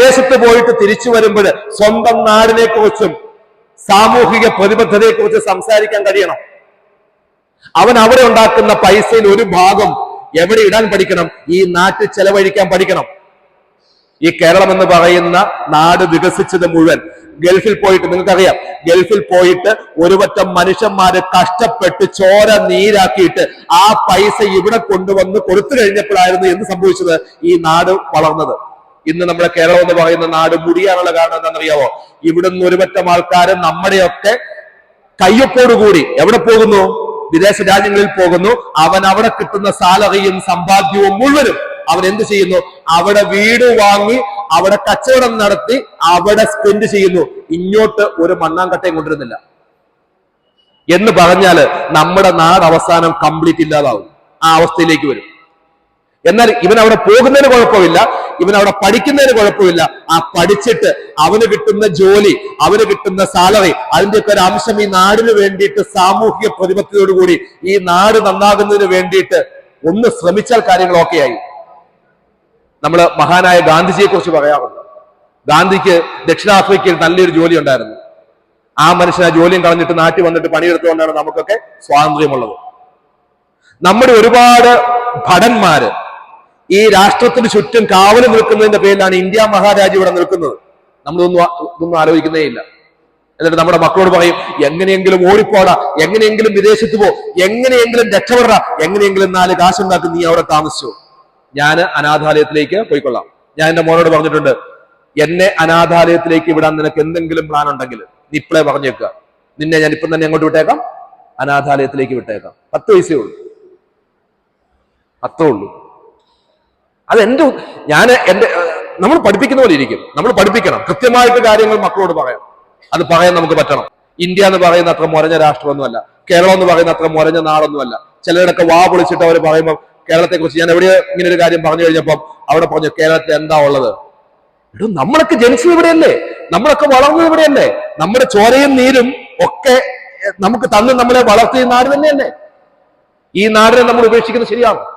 വിദേശത്ത് പോയിട്ട് തിരിച്ചു വരുമ്പോൾ സ്വന്തം നാടിനെ കുറിച്ചും സാമൂഹിക പ്രതിബദ്ധതയെ കുറിച്ച് സംസാരിക്കാൻ കഴിയണം. അവൻ അവിടെ ഉണ്ടാക്കുന്ന പൈസയിൽ ഒരു ഭാഗം എവിടെ ഇടാൻ പഠിക്കണം? ഈ നാട്ടിൽ ചെലവഴിക്കാൻ പഠിക്കണം. ഈ കേരളം എന്ന് പറയുന്ന നാട് വികസിച്ചത് മുഴുവൻ ഗൾഫിൽ പോയിട്ട്, നിങ്ങൾക്കറിയാം, ഗൾഫിൽ പോയിട്ട് ഒരുപറ്റം മനുഷ്യന്മാര് കഷ്ടപ്പെട്ട് ചോര നീരാക്കിയിട്ട് ആ പൈസ ഇവിടെ കൊണ്ടുവന്ന് കൊടുത്തു കഴിഞ്ഞപ്പോഴായിരുന്നു എന്ത് സംഭവിച്ചത്? ഈ നാട് വളർന്നത്. ഇന്ന് നമ്മുടെ കേരളം എന്ന് പറയുന്ന നാട് മുടിയാനുള്ള കാരണം എന്താണെന്നറിയാവോ? ഇവിടുന്ന് ഒരുപറ്റം ആൾക്കാര് നമ്മുടെയൊക്കെ കയ്യൊപ്പോടുകൂടി എവിടെ പോകുന്നു? വിദേശ രാജ്യങ്ങളിൽ പോകുന്നു. അവൻ അവിടെ കിട്ടുന്ന സാലറിയും സമ്പാദ്യവും മുഴുവനും അവൻ എന്ത് ചെയ്യുന്നു? അവിടെ വീട് വാങ്ങി അവിടെ കച്ചവടം നടത്തി അവിടെ സ്പെൻഡ് ചെയ്യുന്നു. ഇങ്ങോട്ട് ഒരു മണ്ണാങ്കട്ടയും കൊണ്ടിരുന്നില്ല. എന്ന് പറഞ്ഞാല് നമ്മുടെ നാട് അവസാനം കംപ്ലീറ്റ് ഇല്ലാതാവും. ആ അവസ്ഥയിലേക്ക് വരും. എന്നാൽ ഇവൻ അവിടെ പോകുന്നതിന് കുഴപ്പമില്ല, ഇവൻ അവിടെ പഠിക്കുന്നതിന് കുഴപ്പമില്ല. ആ പഠിച്ചിട്ട് അവന് കിട്ടുന്ന ജോലി, അവന് കിട്ടുന്ന സാലറി, അതിന്റെയൊക്കെ ഒരു അംശം ഈ നാടിന് വേണ്ടിയിട്ട് സാമൂഹിക പ്രതിബദ്ധതയോടുകൂടി ഈ നാട് നന്നാകുന്നതിന് വേണ്ടിയിട്ട് ഒന്ന് ശ്രമിച്ചാൽ കാര്യങ്ങൾ ഓക്കെയായി. നമ്മൾ മഹാനായ ഗാന്ധിജിയെ കുറിച്ച് പറയാറുണ്ട്. ഗാന്ധിക്ക് ദക്ഷിണാഫ്രിക്കയിൽ നല്ലൊരു ജോലി ഉണ്ടായിരുന്നു. ആ മനുഷ്യൻ ആ ജോലിയും കളഞ്ഞിട്ട് നാട്ടിൽ വന്നിട്ട് പണിയെടുത്തുകൊണ്ടാണ് നമുക്കൊക്കെ സ്വാതന്ത്ര്യമുള്ളത്. നമ്മുടെ ഒരുപാട് ഭടന്മാര് ഈ രാഷ്ട്രത്തിന് ചുറ്റും കാവല് നിൽക്കുന്നതിന്റെ പേരിലാണ് ഇന്ത്യ മഹാരാജ്യം ഇവിടെ നിൽക്കുന്നത്. ഇതൊന്നും ആലോചിക്കുന്നേ ഇല്ല. എന്നിട്ട് നമ്മുടെ മക്കളോട് പറയും, എങ്ങനെയെങ്കിലും ഓടിപ്പോടാ, എങ്ങനെയെങ്കിലും വിദേശത്ത് പോ, എങ്ങനെയെങ്കിലും രക്ഷപ്പെടാ, എങ്ങനെയെങ്കിലും 4 കാശുണ്ടാക്കി നീ അവിടെ താമസിച്ചു. ഞാൻ അനാഥാലയത്തിലേക്ക് പോയിക്കൊള്ളാം. ഞാൻ എന്റെ മോനോട് പറഞ്ഞിട്ടുണ്ട്, എന്നെ അനാഥാലയത്തിലേക്ക് വിടാൻ നിനക്ക് എന്തെങ്കിലും പ്ലാൻ ഉണ്ടെങ്കിൽ നീ ഇപ്പോഴേ പറഞ്ഞേക്കുക. നിന്നെ ഞാൻ ഇപ്പം തന്നെ അങ്ങോട്ട് വിട്ടേക്കാം, അനാഥാലയത്തിലേക്ക് വിട്ടേക്കാം. 10 പൈസയേ ഉള്ളൂ, അത്രേ ഉള്ളൂ. നമ്മൾ പഠിപ്പിക്കുന്ന പോലെ ഇരിക്കും. നമ്മൾ പഠിപ്പിക്കണം, കൃത്യമായിട്ട് കാര്യങ്ങൾ മക്കളോട് പറയാം. അത് പറയാൻ നമുക്ക് പറ്റണം. ഇന്ത്യ എന്ന് പറയുന്ന അത്ര മുരഞ്ഞ രാഷ്ട്രമൊന്നുമല്ല, കേരളം എന്ന് പറയുന്ന അത്ര മുരഞ്ഞ നാടൊന്നുമല്ല. ചിലരൊക്കെ വാ പൊളിച്ചിട്ട് അവർ പറയുമ്പോൾ കേരളത്തെ കുറിച്ച്, ഞാൻ എവിടെയോ ഇങ്ങനെ ഒരു കാര്യം പറഞ്ഞു കഴിഞ്ഞപ്പം അവിടെ പറഞ്ഞു കേരളത്തിൽ എന്താ ഉള്ളത്? നമ്മളൊക്കെ ജനിച്ചത് ഇവിടെയല്ലേ, നമ്മളൊക്കെ വളർന്നത് ഇവിടെയല്ലേ, നമ്മുടെ ചോരയും നീരും ഒക്കെ നമുക്ക് തന്ന് നമ്മളെ വളർത്തിയ നാട് തന്നെയല്ലേ. ഈ നാടിനെ നമ്മൾ ഉപേക്ഷിക്കുന്നത് ശരിയാണ്?